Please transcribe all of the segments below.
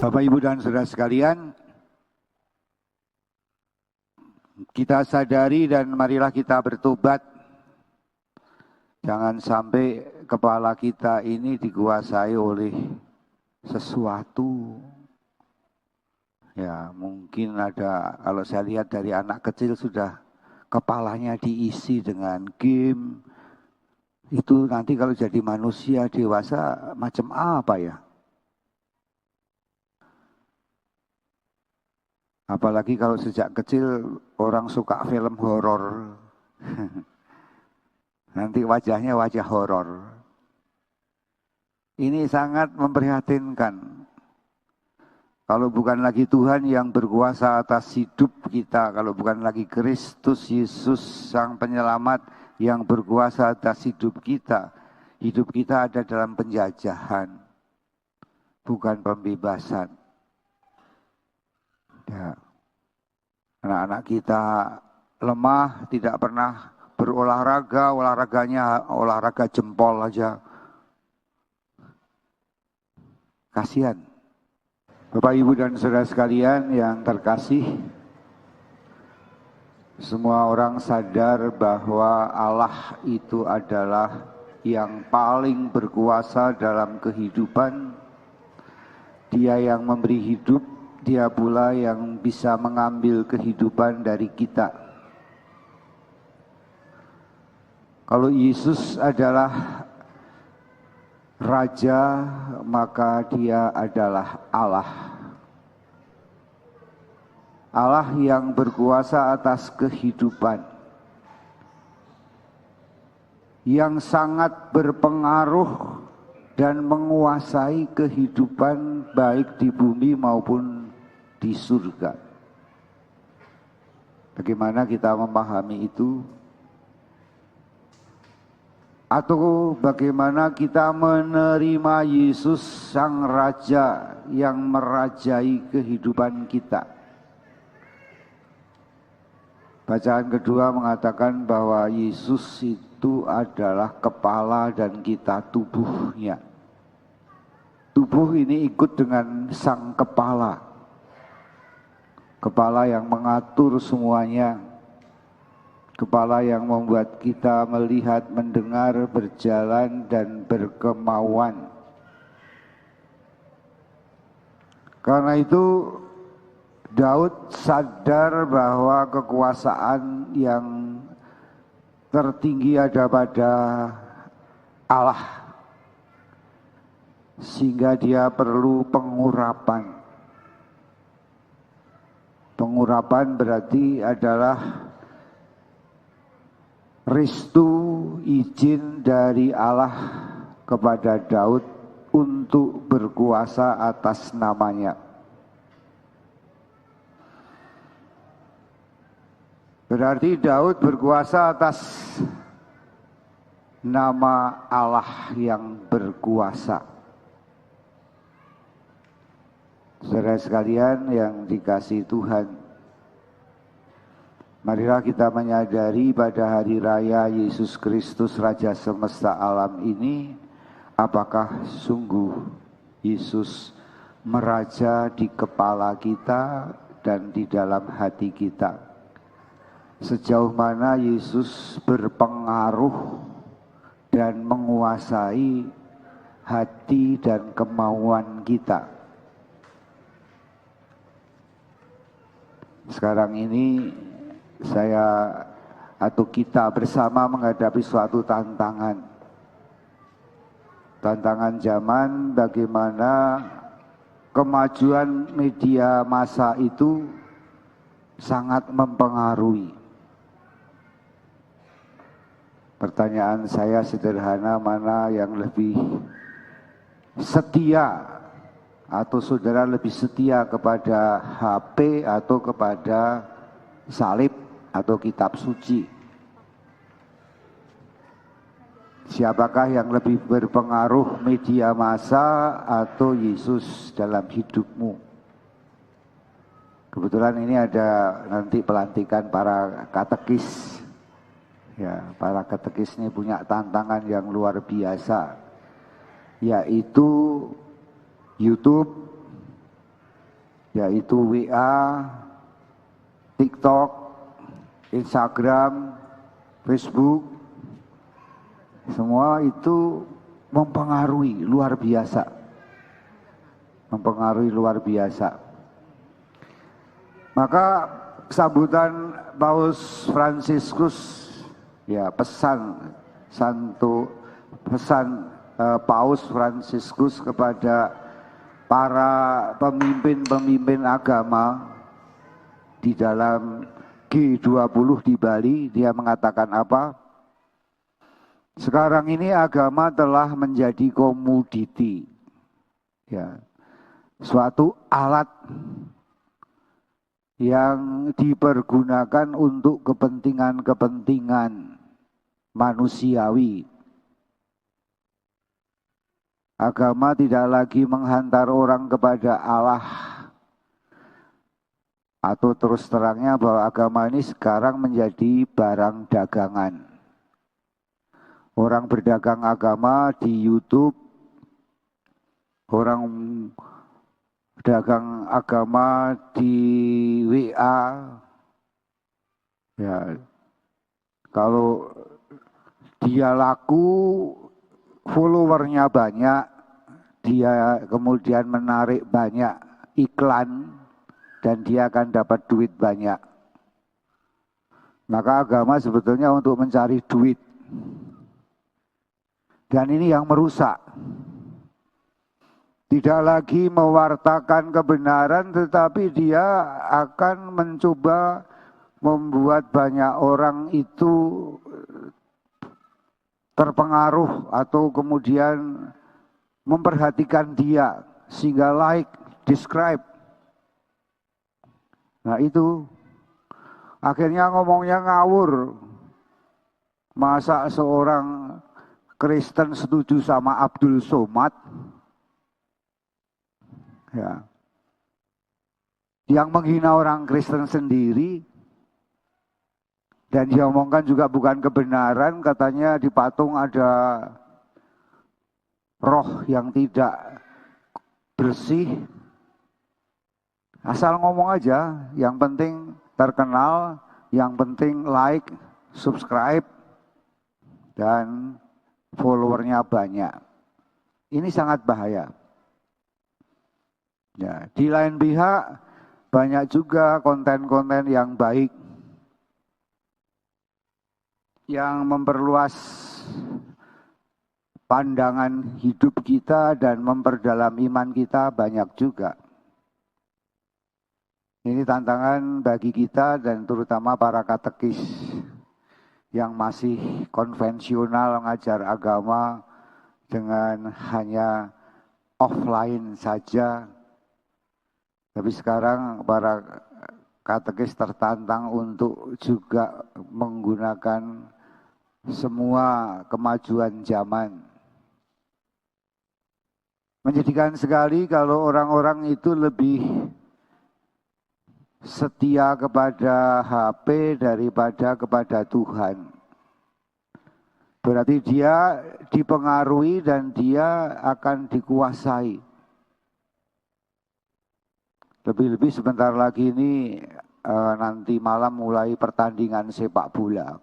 Bapak, Ibu, dan saudara sekalian, kita sadari dan marilah kita bertobat. Jangan sampai kepala kita ini dikuasai oleh sesuatu. Ya, mungkin ada, kalau saya lihat dari anak kecil sudah kepalanya diisi dengan game. Itu nanti kalau jadi manusia dewasa macam apa ya? Apalagi kalau sejak kecil orang suka film horor. Nanti wajahnya wajah horor. Ini sangat memprihatinkan. Kalau bukan lagi Tuhan yang berkuasa atas hidup kita, kalau bukan lagi Kristus Yesus Sang Penyelamat yang berkuasa atas hidup kita ada dalam penjajahan, bukan pembebasan. Ya. Anak-anak kita lemah, tidak pernah berolahraga, olahraganya olahraga jempol aja. Kasihan. Bapak, Ibu, dan saudara sekalian yang terkasih, semua orang sadar bahwa Allah itu adalah yang paling berkuasa dalam kehidupan. Dia yang memberi hidup, Dia pula yang bisa mengambil kehidupan dari kita. Kalau Yesus adalah Raja, maka Dia adalah Allah. Allah yang berkuasa atas kehidupan, yang sangat berpengaruh dan menguasai kehidupan baik di bumi maupun di surga. Bagaimana kita memahami itu? Atau bagaimana kita menerima Yesus Sang Raja yang merajai kehidupan kita? Bacaan kedua mengatakan bahwa Yesus itu adalah kepala dan kita tubuhnya. Tubuh ini ikut dengan Sang Kepala. Kepala yang mengatur semuanya. Kepala yang membuat kita melihat, mendengar, berjalan, dan berkemauan. Karena itu Daud sadar bahwa kekuasaan yang tertinggi ada pada Allah. Sehingga dia perlu pengurapan. Pengurapan berarti adalah restu, izin dari Allah kepada Daud untuk berkuasa atas namanya. Berarti Daud berkuasa atas nama Allah yang berkuasa. Saudara sekalian yang dikasihi Tuhan, marilah kita menyadari pada hari raya Yesus Kristus Raja semesta alam ini, apakah sungguh Yesus meraja di kepala kita dan di dalam hati kita. Sejauh mana Yesus berpengaruh dan menguasai hati dan kemauan kita. Sekarang ini saya atau kita bersama menghadapi suatu tantangan. Tantangan zaman bagaimana kemajuan media massa itu sangat mempengaruhi. Pertanyaan saya sederhana, mana yang lebih setia? Atau saudara lebih setia kepada HP atau kepada salib atau kitab suci? Siapakah yang lebih berpengaruh, media massa atau Yesus dalam hidupmu? Kebetulan ini ada nanti pelantikan para katekis. Ya, para katekis ini punya tantangan yang luar biasa, yaitu YouTube, yaitu WA, TikTok, Instagram, Facebook, semua itu mempengaruhi luar biasa. Mempengaruhi luar biasa. Maka sambutan Paus Fransiskus, ya pesan Paus Fransiskus kepada para pemimpin-pemimpin agama di dalam G20 di Bali, dia mengatakan apa? Sekarang ini agama telah menjadi komoditi, ya, suatu alat yang dipergunakan untuk kepentingan-kepentingan manusiawi. Agama tidak lagi menghantar orang kepada Allah, atau terus terangnya bahwa agama ini sekarang menjadi barang dagangan. Orang berdagang agama di YouTube, orang dagang agama di WA, ya, kalau dia laku, followernya banyak, dia kemudian menarik banyak iklan, dan dia akan dapat duit banyak. Maka agama sebetulnya untuk mencari duit. Dan ini yang merusak. Tidak lagi mewartakan kebenaran, tetapi dia akan mencoba membuat banyak orang itu terpengaruh atau kemudian memperhatikan dia sehingga like, describe. Nah itu akhirnya ngomongnya ngawur. Masa seorang Kristen setuju sama Abdul Somad? Ya. Yang menghina orang Kristen sendiri, dan dia omongkan juga bukan kebenaran, katanya di patung ada roh yang tidak bersih. Asal ngomong aja, yang penting terkenal, yang penting like, subscribe, dan followernya banyak. Ini sangat bahaya. Ya, di lain pihak banyak juga konten-konten yang baik yang memperluas pandangan hidup kita dan memperdalam iman kita, banyak juga. Ini tantangan bagi kita dan terutama para katekis yang masih konvensional mengajar agama dengan hanya offline saja. Tapi sekarang para katekis tertantang untuk juga menggunakan semua kemajuan zaman. Menjadikan sekali kalau orang-orang itu lebih setia kepada HP daripada kepada Tuhan. Berarti dia dipengaruhi dan dia akan dikuasai. Lebih-lebih sebentar lagi ini nanti malam mulai pertandingan sepak bola.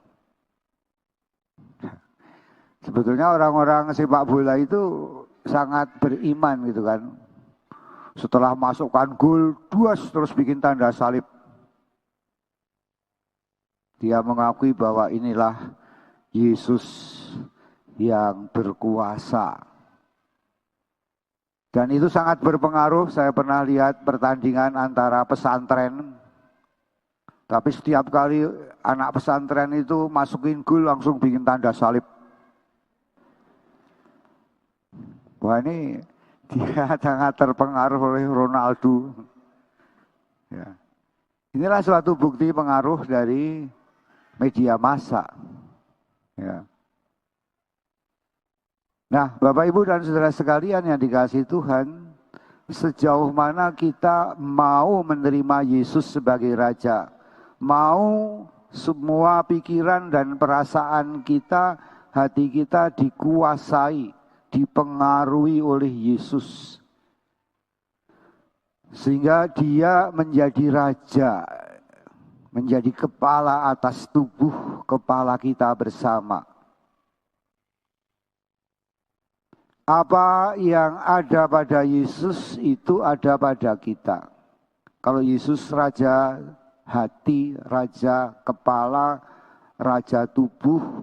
Sebetulnya orang-orang sepak bola itu sangat beriman gitu kan. Setelah masukkan gol, terus bikin tanda salib. Dia mengakui bahwa inilah Yesus yang berkuasa. Dan itu sangat berpengaruh. Saya pernah lihat pertandingan antara pesantren. Tapi setiap kali anak pesantren itu masukin gol langsung bikin tanda salib. Wah, ini dia sangat terpengaruh oleh Ronaldo. Ya. Inilah suatu bukti pengaruh dari media massa. Ya. Nah, Bapak Ibu dan saudara sekalian yang dikasihi Tuhan, sejauh mana kita mau menerima Yesus sebagai Raja, mau semua pikiran dan perasaan kita, hati kita dikuasai, dipengaruhi oleh Yesus. Sehingga dia menjadi raja, menjadi kepala atas tubuh kepala kita bersama. Apa yang ada pada Yesus itu ada pada kita. Kalau Yesus raja hati, raja kepala, raja tubuh,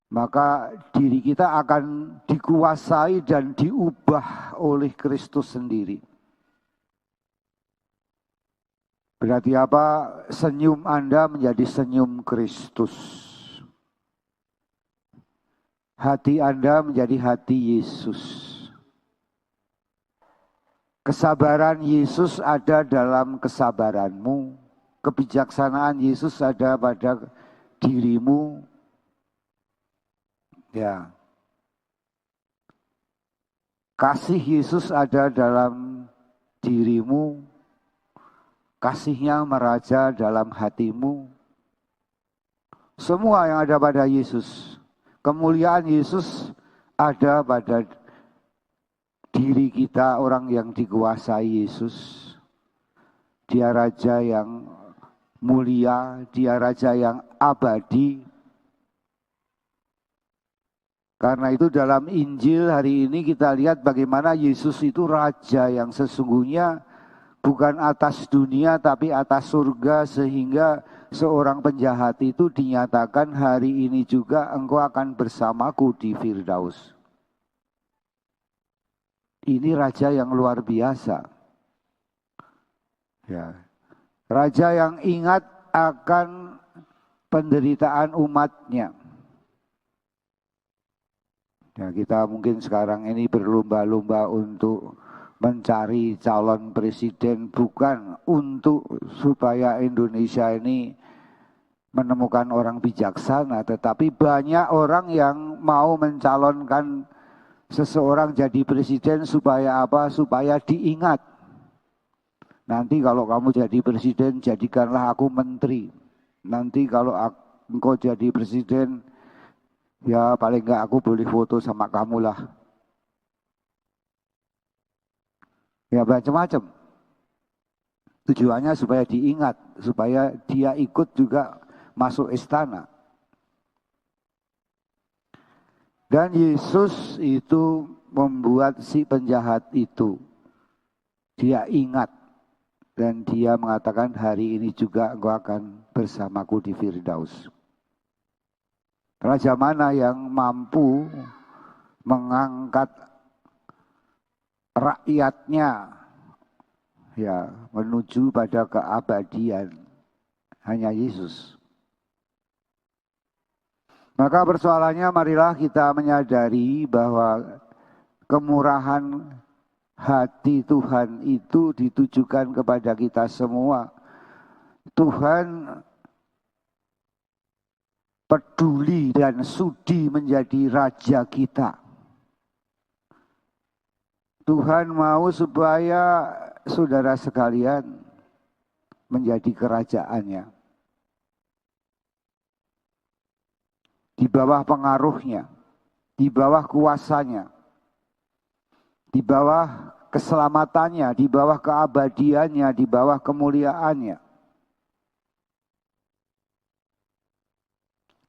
maka diri kita akan dikuasai dan diubah oleh Kristus sendiri. Berarti apa? Senyum Anda menjadi senyum Kristus. Hati Anda menjadi hati Yesus. Kesabaran Yesus ada dalam kesabaranmu. Kebijaksanaan Yesus ada pada dirimu. Ya. Kasih Yesus ada dalam dirimu. Kasihnya meraja dalam hatimu. Semua yang ada pada Yesus. Kemuliaan Yesus ada pada diri kita, orang yang dikuasai Yesus. Dia raja yang mulia, dia raja yang abadi. Karena itu dalam Injil hari ini kita lihat bagaimana Yesus itu raja yang sesungguhnya bukan atas dunia tapi atas surga, sehingga seorang penjahat itu dinyatakan hari ini juga engkau akan bersamaku di Firdaus. Ini raja yang luar biasa. Ya. Raja yang ingat akan penderitaan umatnya. Ya, kita mungkin sekarang ini berlomba-lomba untuk mencari calon presiden, bukan untuk supaya Indonesia ini menemukan orang bijaksana, tetapi banyak orang yang mau mencalonkan seseorang jadi presiden supaya apa? Supaya diingat. Nanti kalau kamu jadi presiden, jadikanlah aku menteri. Nanti kalau engkau jadi presiden, ya paling enggak aku boleh foto sama kamu lah. Ya macam-macam. Tujuannya supaya diingat, supaya dia ikut juga masuk istana. Dan Yesus itu membuat si penjahat itu, dia ingat. Dan dia mengatakan hari ini juga engkau akan bersamaku di Firdaus. Raja mana yang mampu mengangkat rakyatnya ya menuju pada keabadian? Hanya Yesus. Maka persoalannya marilah kita menyadari bahwa kemurahan hati Tuhan itu ditujukan kepada kita semua. Tuhan peduli dan sudi menjadi raja kita. Tuhan mau supaya saudara sekalian menjadi kerajaannya. Di bawah pengaruhnya, di bawah kuasanya, di bawah keselamatannya, di bawah keabadiannya, di bawah kemuliaannya.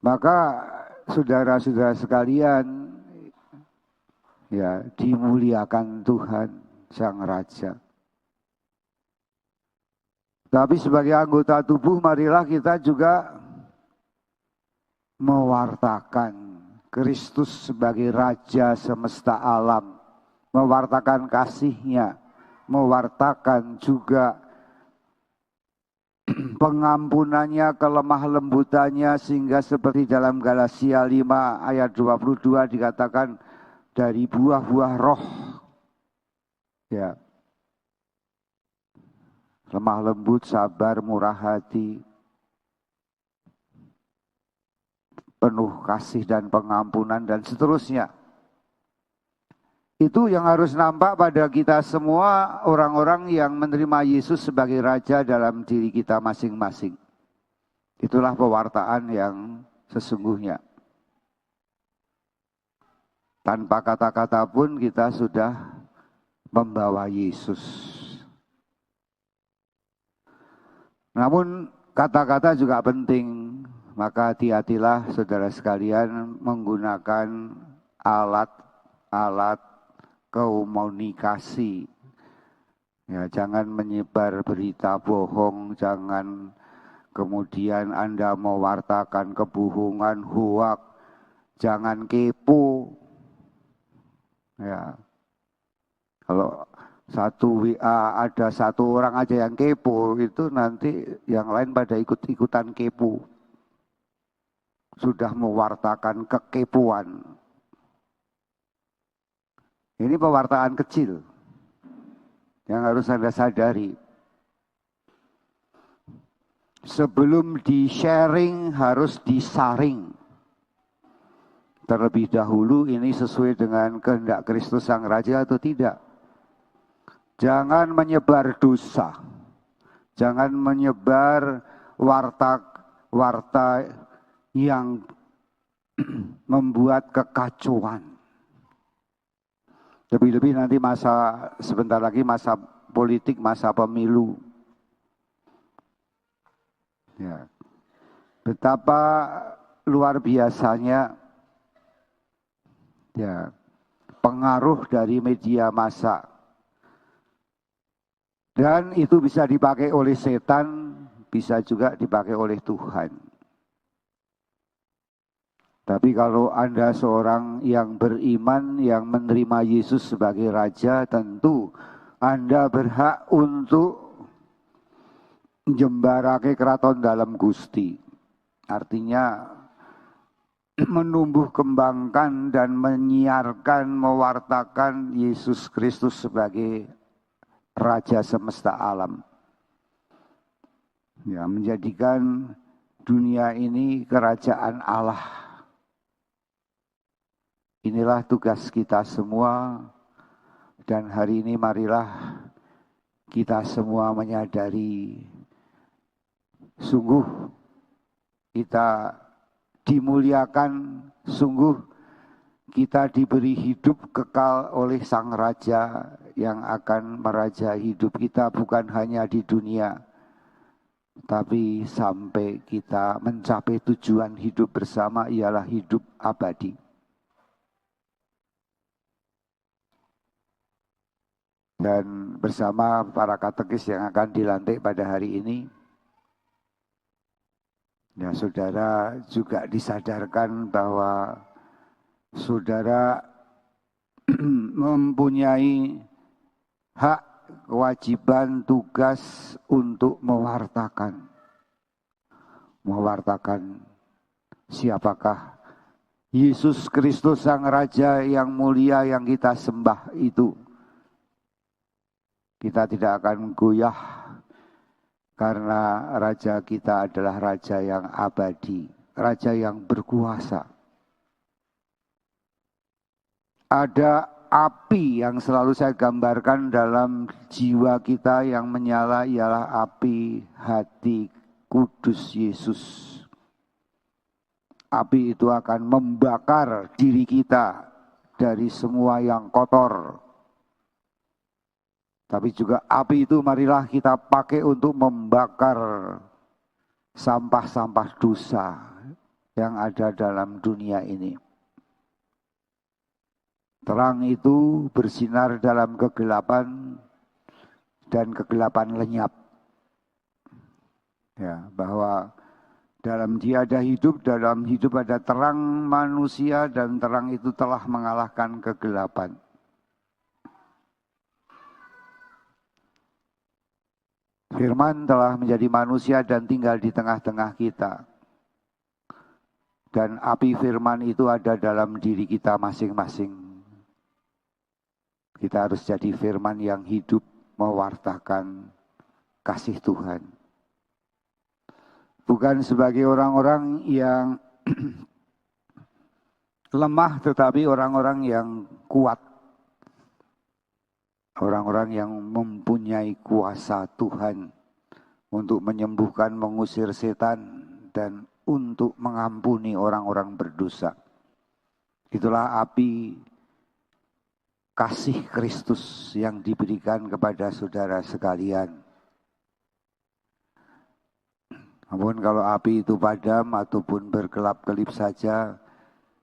Maka saudara-saudara sekalian, ya, dimuliakan Tuhan Sang Raja. Tapi sebagai anggota tubuh, marilah kita juga mewartakan Kristus sebagai Raja semesta alam. Mewartakan kasih-Nya, mewartakan juga pengampunannya, kelemah lembutannya, sehingga seperti dalam Galatia 5 ayat 22 dikatakan dari buah-buah roh. Ya. Lemah lembut, sabar, murah hati, penuh kasih dan pengampunan dan seterusnya. Itu yang harus nampak pada kita semua, orang-orang yang menerima Yesus sebagai Raja dalam diri kita masing-masing. Itulah pewartaan yang sesungguhnya. Tanpa kata-kata pun kita sudah membawa Yesus. Namun kata-kata juga penting, maka hati-hatilah saudara sekalian menggunakan alat-alat komunikasi. Ya, jangan menyebar berita bohong, jangan kemudian Anda mewartakan kebohongan, hoak, jangan kepo. Ya. Kalau satu WA ada satu orang aja yang kepo, itu nanti yang lain pada ikut-ikutan kepo. Sudah mewartakan kekepuan. Ini pewartaan kecil yang harus Anda sadari. Sebelum di-sharing harus disaring. Terlebih dahulu ini sesuai dengan kehendak Kristus Sang Raja atau tidak. Jangan menyebar dosa. Jangan menyebar warta yang membuat kekacauan. Lebih-lebih nanti sebentar lagi masa politik, masa pemilu. Ya. Betapa luar biasanya ya pengaruh dari media massa. Dan itu bisa dipakai oleh setan, bisa juga dipakai oleh Tuhan. Tapi kalau Anda seorang yang beriman, yang menerima Yesus sebagai Raja, tentu Anda berhak untuk njembarake keraton dalam Gusti. Artinya menumbuh kembangkan dan menyiarkan, mewartakan Yesus Kristus sebagai Raja semesta alam. Ya, menjadikan dunia ini kerajaan Allah. Inilah tugas kita semua, dan hari ini marilah kita semua menyadari sungguh kita dimuliakan, sungguh kita diberi hidup kekal oleh Sang Raja yang akan merajai hidup kita bukan hanya di dunia, tapi sampai kita mencapai tujuan hidup bersama ialah hidup abadi. Dan bersama para katekis yang akan dilantik pada hari ini, ya saudara juga disadarkan bahwa saudara mempunyai hak, kewajiban, tugas untuk mewartakan siapakah Yesus Kristus Sang Raja yang mulia yang kita sembah itu. Kita tidak akan goyah karena Raja kita adalah Raja yang abadi, Raja yang berkuasa. Ada api yang selalu saya gambarkan dalam jiwa kita yang menyala ialah api hati kudus Yesus. Api itu akan membakar diri kita dari semua yang kotor. Tapi juga api itu marilah kita pakai untuk membakar sampah-sampah dosa yang ada dalam dunia ini. Terang itu bersinar dalam kegelapan dan kegelapan lenyap. Ya, bahwa dalam Dia ada hidup, dalam hidup ada terang manusia dan terang itu telah mengalahkan kegelapan. Firman telah menjadi manusia dan tinggal di tengah-tengah kita. Dan api firman itu ada dalam diri kita masing-masing. Kita harus jadi firman yang hidup, mewartakan kasih Tuhan. Bukan sebagai orang-orang yang lemah, tetapi orang-orang yang kuat. Orang-orang yang mempunyai kuasa Tuhan untuk menyembuhkan, mengusir setan, dan untuk mengampuni orang-orang berdosa. Itulah api kasih Kristus yang diberikan kepada saudara sekalian. Namun kalau api itu padam ataupun berkelap-kelip saja,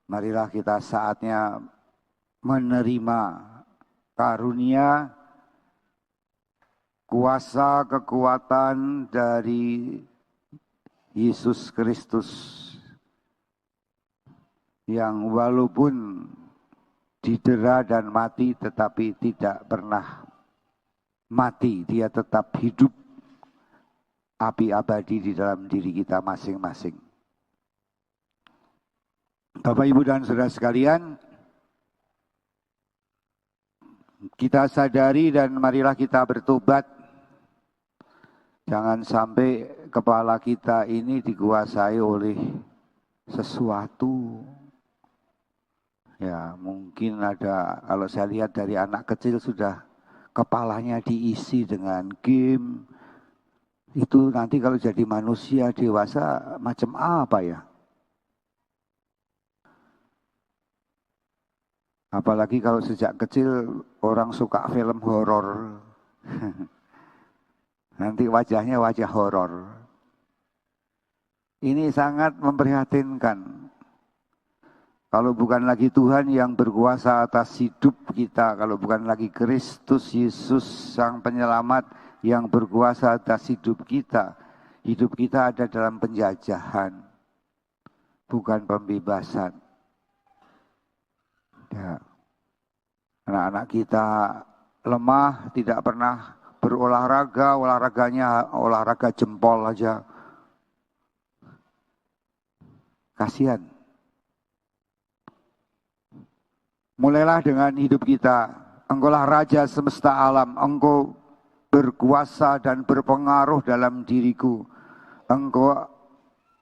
marilah kita saatnya menerima karunia, kuasa, kekuatan dari Yesus Kristus yang walaupun didera dan mati tetapi tidak pernah mati, dia tetap hidup, api abadi di dalam diri kita masing-masing. Bapak, Ibu, dan saudara sekalian, kita sadari dan marilah kita bertobat. Jangan sampai kepala kita ini dikuasai oleh sesuatu. Ya, mungkin ada, kalau saya lihat dari anak kecil sudah kepalanya diisi dengan game. Itu nanti kalau jadi manusia dewasa macam apa ya? Apalagi kalau sejak kecil orang suka film horor. Nanti wajahnya wajah horor. Ini sangat memprihatinkan. Kalau bukan lagi Tuhan yang berkuasa atas hidup kita, kalau bukan lagi Kristus Yesus Sang Penyelamat yang berkuasa atas hidup kita ada dalam penjajahan, bukan pembebasan. Ya. Anak-anak kita lemah, tidak pernah berolahraga, olahraganya olahraga jempol aja. Kasihan. Mulailah dengan hidup kita. Engkaulah Raja semesta alam. Engkau berkuasa dan berpengaruh dalam diriku. Engkau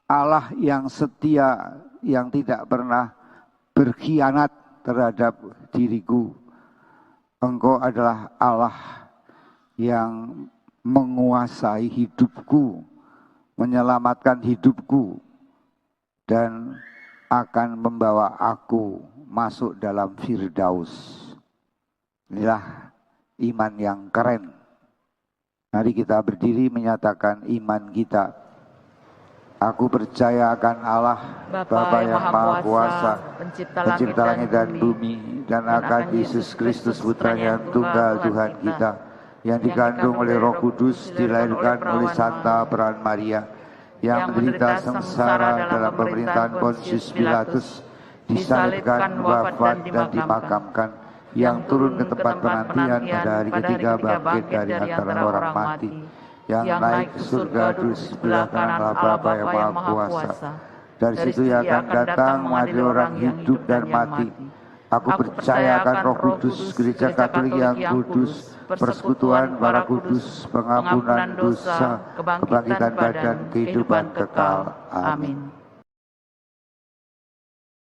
Allah yang setia, yang tidak pernah berkhianat terhadap diriku. Engkau adalah Allah yang menguasai hidupku, menyelamatkan hidupku, dan akan membawa aku masuk dalam Firdaus. Inilah iman yang keren. Mari kita berdiri menyatakan iman kita. Aku percaya akan Allah, Bapa yang Maha Kuasa, pencipta langit dan bumi, dan akan Yesus Kristus Putranya yang tunggal Tuhan kita, yang dikandung oleh Roh Kudus, dilahirkan oleh Santa Peran Maria, yang menderita sengsara dalam pemerintahan Pontius Pilatus, disalibkan, wafat, dan dimakamkan, yang turun ke tempat penantian pada hari ketiga bangkit dari antara orang mati, yang naik ke surga duduk sebelah kanan Allah Bapa yang Maha Kuasa. Dari situ ia akan datang mengadili orang hidup dan mati. Aku percaya akan Roh Kudus, Gereja Katolik yang kudus, persekutuan para kudus, pengampunan dosa, kebangkitan badan, kehidupan kekal. Amin.